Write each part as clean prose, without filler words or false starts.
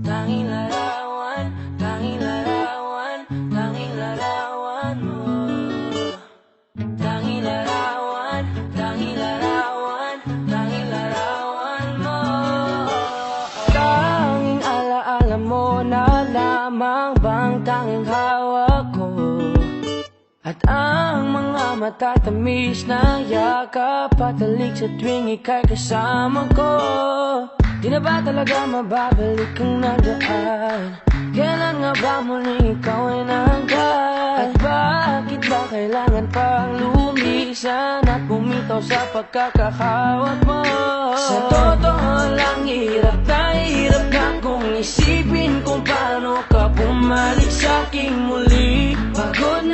Tanging larawan, tanging larawan, tanging larawan mo. Tanging larawan, tanging larawan, tanging larawan mo. Tanging alaala mo na lamang bang tanging hawak ko. At ang mga matatamis na yakap patalig sa tuwing ika'y kasama ko. Di na ba talaga mababalik ang nagaan? Kailan nga ba muling ikaw ay nangkat? At bakit ba kailangan pang lumisan at bumitaw sa pagkakahawak mo? Sa totoo lang, hirap na kung isipin kung paano ka bumalik sa'king muli. Pagod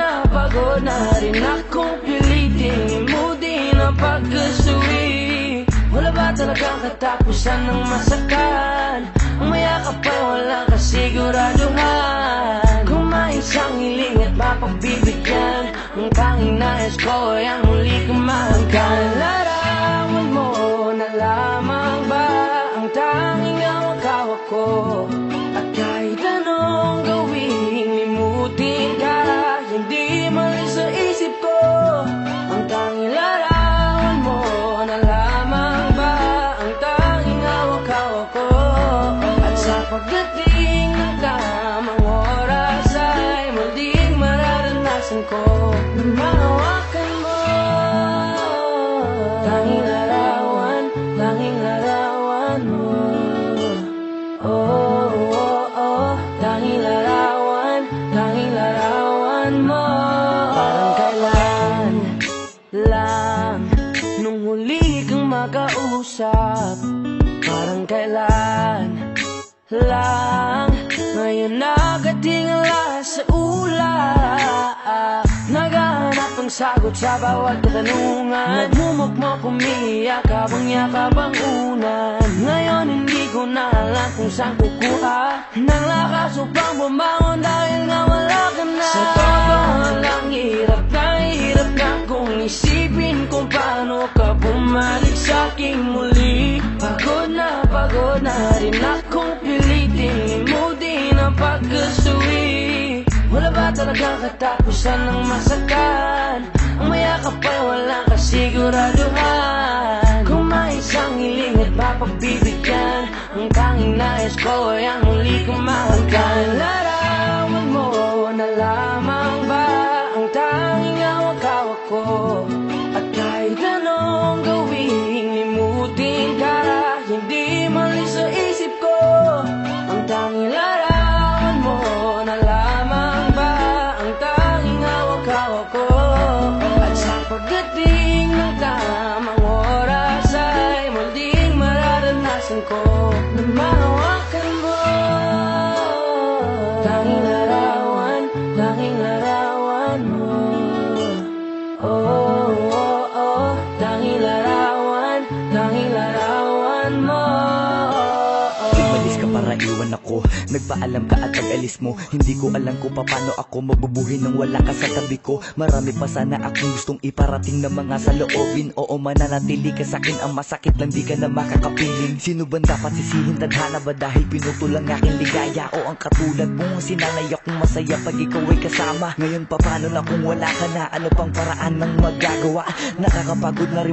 na rin akong pilitin mo din ang pagkasuwi. Wala ba talagang katapusan ng masakan? Ang mayakap ay walang kasiguraduhan. Kung may isang hiling at mapagbibigyan, ang tanging nais ko ay ang muli kang mahanggan. Larawan mo na lamang ba ang tanging hawak-hawak ko? At kahit anong gawin, limutin ka, hindi mali sa isip ko. Ang tanging larawan mo na lamang ba ang tanging hawak-hawak ko? At sa pagdating ng tamang oras ay muling mararanasan ko na mahawakan mo. Tanging larawan, tanging larawan mo. Oh, oh, oh, tanging larawan, tanging larawan mo. Parang kailan lang nung huli kang makausap. Parang kailan lang ngayon nakatingala sa ulap. Naghahanap ng sagot sa bawat katanungan. Nagmumukmok, umiiyak habang yakap ang unan. Ngayon hindi ko na alam kung saan kukuha ng lakas upang bumangon dahil nga wala ka na. Sa totoo lang, hirap na kung isipin kung paano ka bumalik sa'king muli. Pagod na rin akong pilitin mo din ang pagkasuwi. Wala ba talagang katapusan ng masakan? Ang mayakap ay walang kasiguraduhan. Kung may isang hiling at mapagbibigyan, ang tanging nais ko ay ang muli kang mahanggan. Larawan mo na lamang ba ang tanging hawak-hawak ko? At kahit anong gawin, limutin ka, hindi mali sa isip ko. Ang tanging larawan mo na lamang ba ang tanging hawak-hawak ko? At sa pagdating ng tamang oras ay muling mararanasan ko na mahawakan mo. Tanging larawan, tanging larawan mo. Oh, oh, oh, tanging larawan, tanging larawan mo. Umalis ka para iwan ako, nagpaalam ka at pag-alis mo. Hindi ko alam kung paano ako mabubuhay nang wala ka sa tabi ko. Marami pa sana akong gustong iparating na mga saloobin. Oo, mananatili ka sa'kin, ang masakit lang di ka na makakapiling. Sino ba dapat sisihin, tadhana ba dahil pinutol ang aking ligaya? O ang katulad mong sinanay akong masaya pag ikaw ay kasama. Ngayon pa paano na kung wala ka na? Ano pang paraan ng magagawa? Nakakapagod na rin